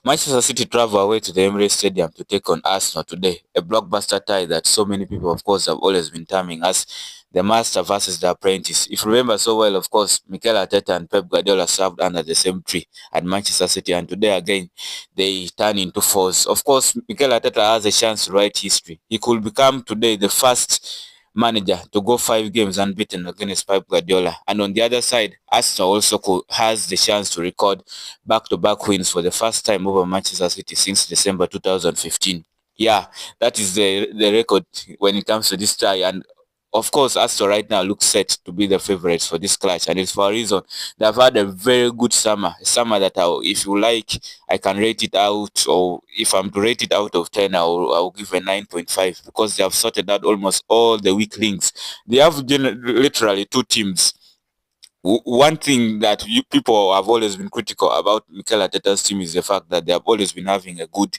Manchester City travel away to the Emirates Stadium to take on Arsenal today, a blockbuster tie that so many people, of course, have always been terming as the master versus the apprentice. If you remember so well, of course, Mikel Arteta and Pep Guardiola served under the same tree at Manchester City, and today again, they turn into foes. Of course, Mikel Arteta has a chance to write history. He could become today the first manager to go 5 games unbeaten against Pep Guardiola. And on the other side, Arsenal also has the chance to record back-to-back wins for the first time over Manchester City since December 2015. Yeah, that is the record when it comes to this tie. And of course, Arsenal right now looks set to be the favorites for this clash, and it's for a reason. They've had a very good summer, a summer that if you like, I can rate it out, or if I'm to rate it out of 10, I'll give a 9.5 because they have sorted out almost all the weak links. They have literally two teams. One thing that you people have always been critical about Mikel Arteta's team is the fact that they have always been having a good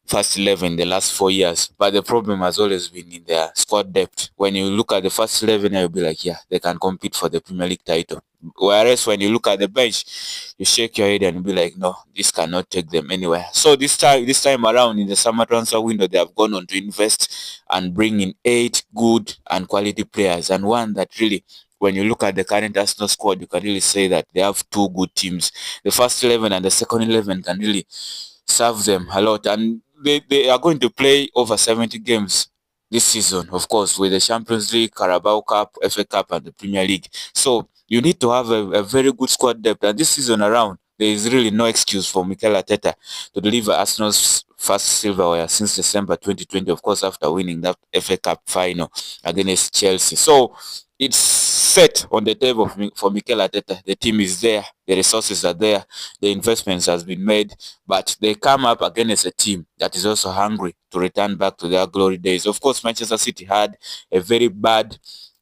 first 11 the last 4 years, but the problem has always been in their squad depth. When you look at the first 11, you'll be like, yeah, they can compete for the Premier League title. Whereas when you look at the bench, you shake your head and be like, no, this cannot take them anywhere. So this time around in the summer transfer window, they have gone on to invest and bring in 8 good and quality players, and one that really, when you look at the current Arsenal squad, you can really say that they have two good teams. The first 11 and the second 11 can really serve them a lot, and they are going to play over 70 games this season, of course, with the Champions League, Carabao Cup, FA Cup, and the Premier League. So you need to have a very good squad depth, and this season around, there is really no excuse for Mikel Arteta to deliver Arsenal's first silverware since December 2020, of course, after winning that FA Cup final against Chelsea. So it's set on the table for Mikel Arteta. The team is there, the resources are there, the investments has been made, but they come up against a team that is also hungry to return back to their glory days. Of course, Manchester City had a very bad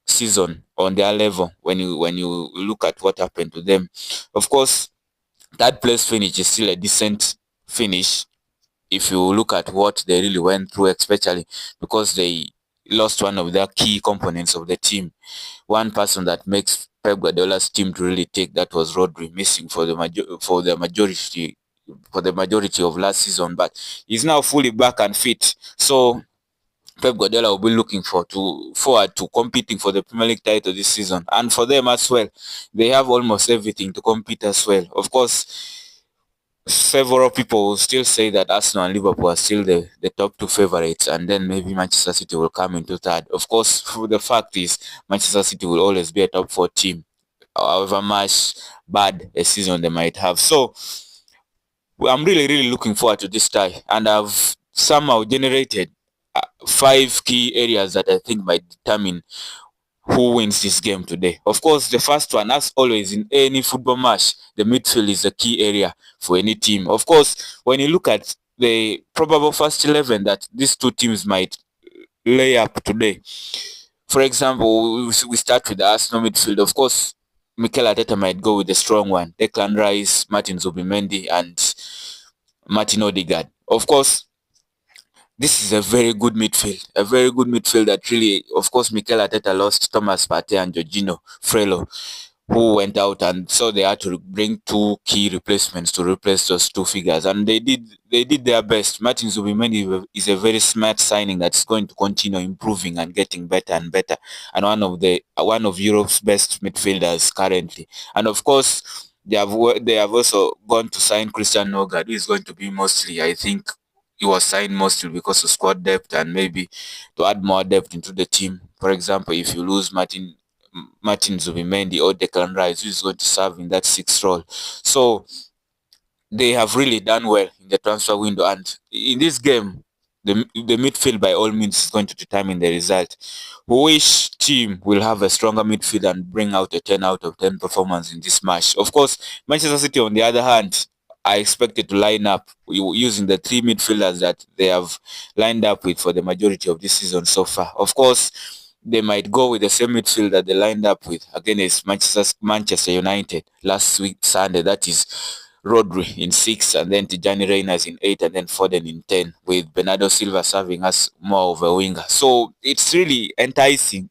season on their level when you look at what happened to them. Of course, that place finish is still a decent finish if you look at what they really went through, especially because they lost one of their key components of the team. One person that makes Pep Guardiola's team to really take, that was Rodri, missing for the majority of last season, but he's now fully back and fit. So Pep Guardiola will be looking forward to competing for the Premier League title this season, and for them as well, they have almost everything to compete as well. Of course, several people will still say that Arsenal and Liverpool are still the top two favorites, and then maybe Manchester City will come into third. Of course, the fact is Manchester City will always be a top four team, however much bad a season they might have. So I'm really looking forward to this tie, and I've somehow generated 5 key areas that I think might determine who wins this game today. Of course, the first one, as always in any football match, the midfield is a key area for any team. Of course, when you look at the probable first 11 that these two teams might lay up today, for example, we start with the Arsenal midfield. Of course, Mikel Arteta might go with the strong one: Declan Rice, Martin Zubimendi, and Martin Odegaard. Of course, this is a very good midfield that really, of course, Mikel Arteta lost Thomas Partey and Jorginho Frello, who went out, and so they had to bring 2 key replacements to replace those 2 figures, and they did their best. Martin Zubimendi is a very smart signing that's going to continue improving and getting better and better, and one of Europe's best midfielders currently. And of course, they have also gone to sign Christian Nogard, who is going to be mostly, I think, he was signed mostly because of squad depth and maybe to add more depth into the team. For example, if you lose Martin Zubimendi or Declan Rice, who is going to serve in that sixth role. So they have really done well in the transfer window, and in this game, the midfield by all means is going to determine the result. Which team will have a stronger midfield and bring out a 10 out of 10 performance in this match? Of course, Manchester City, on the other hand, I expected to line up using the 3 midfielders that they have lined up with for the majority of this season so far. Of course, they might go with the same midfield that they lined up with against Manchester United last week Sunday. That is Rodri in 6, and then Tijani Reyners in 8, and then Foden in 10, with Bernardo Silva serving as more of a winger. So it's really enticing.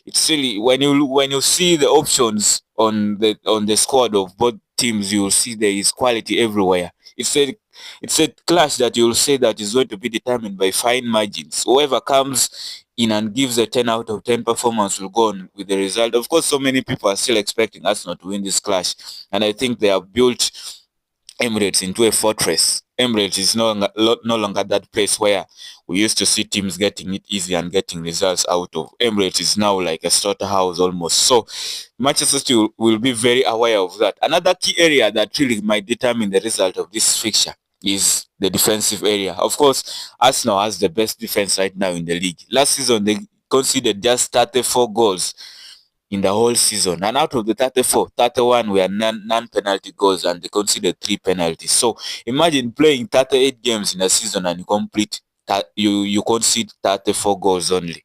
It's really, when you see the options on the squad of both teams, you will see there is quality everywhere. it's a clash that you'll say that is going to be determined by fine margins. Whoever comes in and gives a 10 out of 10 performance will go on with the result. Of course, so many people are still expecting Arsenal to win this clash, and I think they have built Emirates into a fortress. Emirates is no longer that place where we used to see teams getting it easy and getting results out of. Emirates is now like a slaughterhouse almost. So Manchester City will be very aware of that. Another key area that really might determine the result of this fixture is the defensive area. Of course, Arsenal has the best defense right now in the league. Last season, they conceded just 34 goals in the whole season. And out of the 34, 31 were non-penalty goals, and they conceded 3 penalties. So imagine playing 38 games in a season and you concede 34 goals only.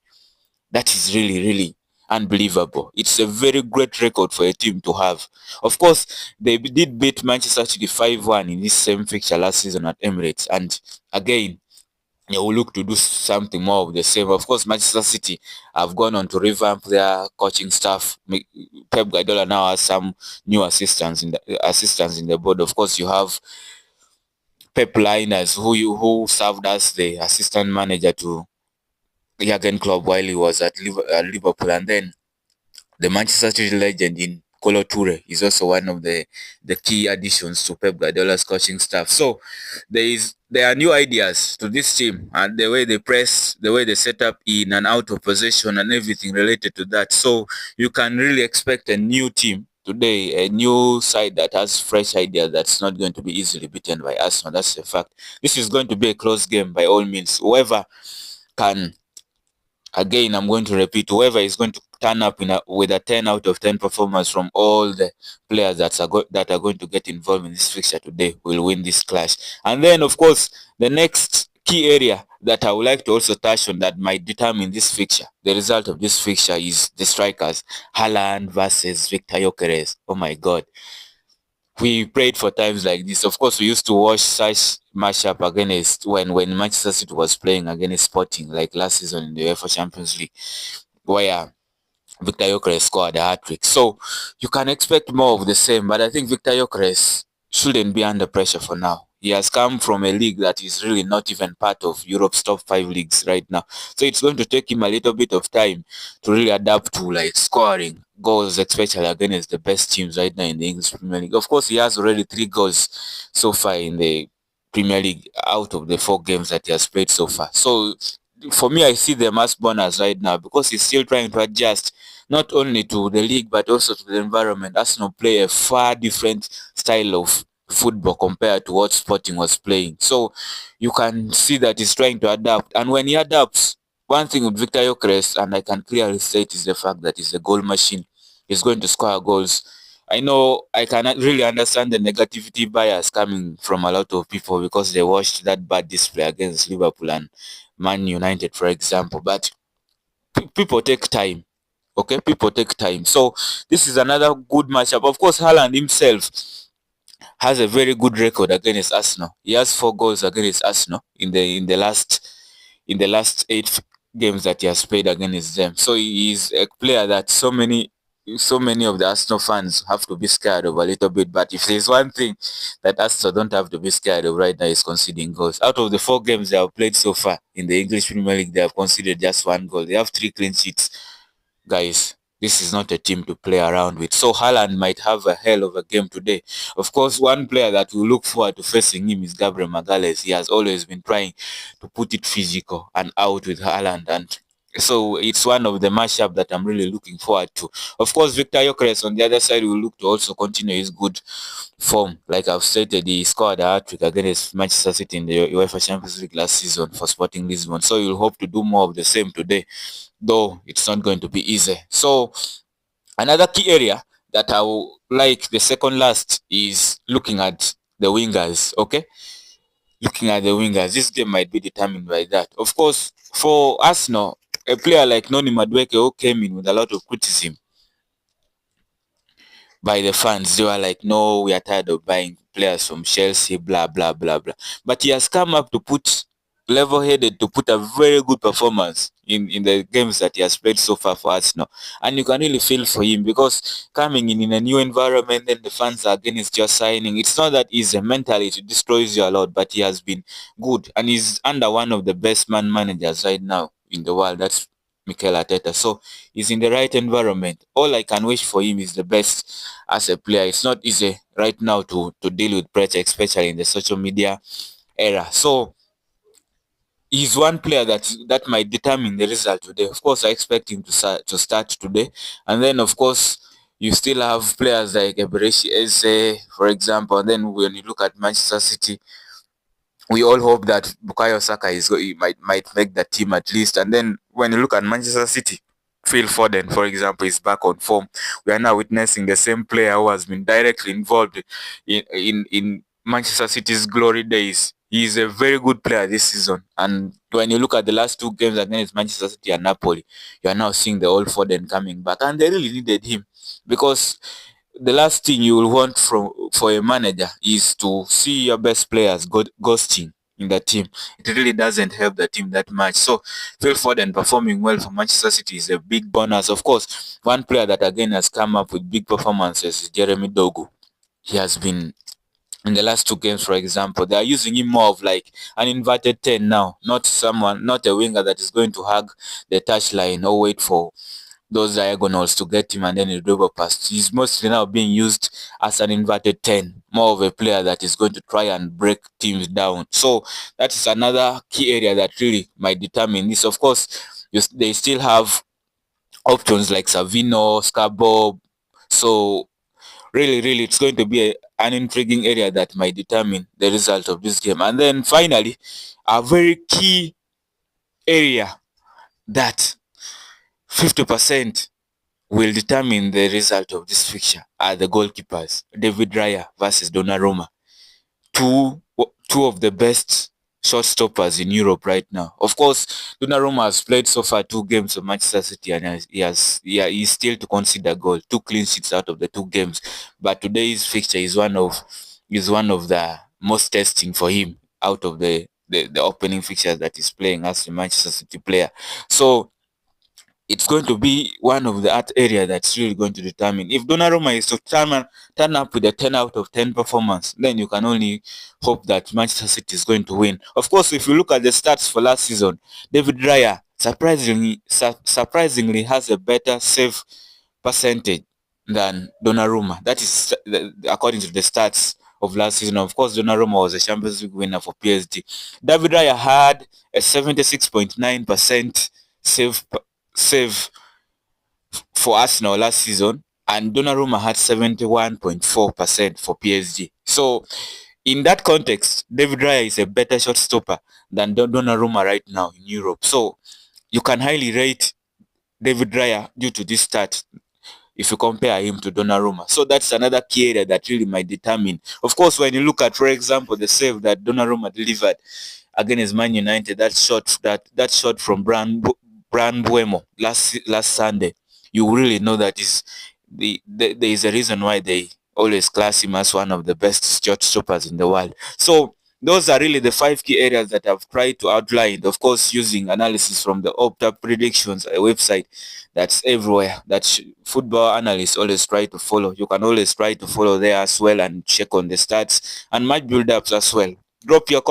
That is really, really unbelievable. It's a very great record for a team to have. Of course, they did beat Manchester City 5-1 in this same fixture last season at Emirates. And again, they will look to do something more of the same. Of course, Manchester City have gone on to revamp their coaching staff. Pep Guardiola now has some new assistants in the board. Of course, you have Pep Liners, who served as the assistant manager to Jurgen Klopp while he was at Liverpool, and then the Manchester City legend in Kolo Toure is also one of the key additions to Pep Guardiola's coaching staff. So there are new ideas to this team, and the way they press, the way they set up in and out of possession and everything related to that. So you can really expect a new team today, a new side that has fresh ideas that's not going to be easily beaten by Arsenal. That's a fact. This is going to be a close game by all means. Whoever can Again, I'm going to repeat, whoever is going to turn up with a 10 out of 10 performance from all the players that are going to get involved in this fixture today will win this clash. And then, of course, the next key area that I would like to also touch on that might determine this fixture, the result of this fixture, is the strikers. Haaland versus Victor Gyökeres. Oh my God. We prayed for times like this. Of course, we used to watch such matchup against when Manchester City was playing against Sporting, like last season in the UEFA Champions League, where Victor Gyökeres scored a hat-trick. So you can expect more of the same, but I think Victor Gyökeres shouldn't be under pressure for now. He has come from a league that is really not even part of Europe's top 5 leagues right now. So it's going to take him a little bit of time to really adapt to like scoring goals, especially against the best teams right now in the English Premier League. Of course, he has already 3 goals so far in the Premier League out of the 4 games that he has played so far. So for me, I see them as bonus right now because he's still trying to adjust not only to the league but also to the environment. Arsenal play a far different style of football compared to what Sporting was playing. So you can see that he's trying to adapt. And when he adapts, one thing with Victor Gyökeres, and I can clearly state, is the fact that he's a goal machine. He's going to score goals. I know I cannot really understand the negativity bias coming from a lot of people because they watched that bad display against Liverpool and Man United, for example. But people take time. Okay, people take time. So this is another good matchup. Of course, Haaland himself has a very good record against Arsenal. He has 4 goals against Arsenal in the last 8 games that he has played against them. So he is a player that so many of the Arsenal fans have to be scared of a little bit. But if there's one thing that Arsenal don't have to be scared of right now, is conceding goals. Out of the 4 games they have played so far in the English Premier League, they have conceded just 1 goal. They have 3 clean sheets. Guys, this is not a team to play around with. So Haaland might have a hell of a game today. Of course, one player that we look forward to facing him is Gabriel Magalhaes. He has always been trying to put it physical and out with Haaland, and so it's one of the matchup that I'm really looking forward to. Of course, Victor Gyökeres on the other side will look to also continue his good form. Like I've stated, he scored a hat-trick against Manchester City in the UEFA Champions League last season for Sporting Lisbon. So you'll hope to do more of the same today, though it's not going to be easy. So another key area that I would like the second last is looking at the wingers. Okay, looking at the wingers, this game might be determined by that. Of course, for Arsenal, a player like Noni Madueke, who came in with a lot of criticism by the fans, they were like, no, we are tired of buying players from Chelsea, blah blah blah blah. But he has come up to put level-headed to put a very good performance in the games that he has played so far for Arsenal. And you can really feel for him because coming in a new environment, then the fans are against your signing. It's not that he's a mentally it destroys you a lot, but he has been good and he's under one of the best managers right now in the world. That's Mikel Arteta. So he's in the right environment. All I can wish for him is the best as a player. It's not easy right now to deal with pressure, especially in the social media era. So he's one player that might determine the result today. Of course, I expect him to start today, and then of course you still have players like Eberechi Eze, for example. And then when you look at Manchester City, we all hope that Bukayo Saka he might make the team at least. And then when you look at Manchester City, Phil Foden, for example, is back on form. We are now witnessing the same player who has been directly involved in Manchester City's glory days. He is a very good player this season. And when you look at the last two games against Manchester City and Napoli, you are now seeing the old Foden coming back. And they really needed him because the last thing you will want for a manager is to see your best players ghosting in the team. It really doesn't help the team that much. So Phil Foden performing well for Manchester City is a big bonus. Of course, one player that again has come up with big performances is Jeremy Dogu. He has been in the last two games, for example, they are using him more of like an inverted 10 now, not a winger that is going to hug the touchline or wait for those diagonals to get him and then he'll dribble past. He's mostly now being used as an inverted 10, more of a player that is going to try and break teams down. So that is another key area that really might determine this. Of course, they still have options like Savino, Scabo. So really, it's going to be an intriguing area that might determine the result of this game. And then finally, a very key area that 50% will determine the result of this fixture are the goalkeepers. David Raya versus Donnarumma. Two, two of the best shot stoppers in Europe right now. Of course, Donnarumma has played so far 2 games for Manchester City and he's still to concede a goal. 2 clean sheets out of the 2 games. But today's fixture is one of the most testing for him out of the opening fixtures that he's playing as a Manchester City player. So it's going to be one of the art area that's really going to determine. If Donnarumma is to turn up with a 10 out of 10 performance, then you can only hope that Manchester City is going to win. Of course, if you look at the stats for last season, David Raya surprisingly has a better save percentage than Donnarumma. That is according to the stats of last season. Of course, Donnarumma was a Champions League winner for PSG. David Raya had a 76.9% save for Arsenal last season, and Donnarumma had 71.4% for PSG. So in that context, David Raya is a better shot stopper than Donnarumma right now in Europe. So you can highly rate David Raya due to this stat if you compare him to Donnarumma. So that's another key area that really might determine. Of course, when you look at, for example, the save that Donnarumma delivered against Man United, that shot from Brand Buemo last Sunday, you really know that there is a reason why they always class him as one of the best shot stoppers in the world. So those are really the 5 key areas that I've tried to outline, of course, using analysis from the Opta Predictions, a website that's everywhere that football analysts always try to follow. You can always try to follow there as well and check on the stats and match build-ups as well. Drop your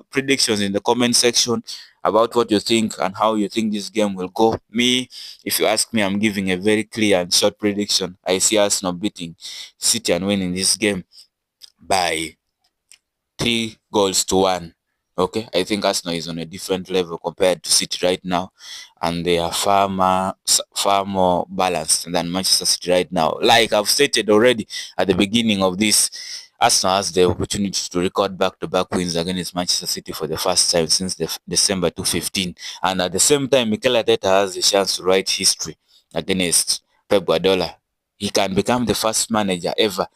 predictions in the comment section about what you think and how you think this game will go. Me, if you ask me, I'm giving a very clear and short prediction. I see Arsenal beating City and winning this game by 3 goals to 1. Okay, I think Arsenal is on a different level compared to City right now, and they are far more balanced than Manchester City right now. Like I've stated already at the beginning of this, Arsenal has the opportunity to record back-to-back wins against Manchester City for the first time since December 2015, and at the same time, Mikel Arteta has the chance to write history against Pep Guardiola. He can become the first manager ever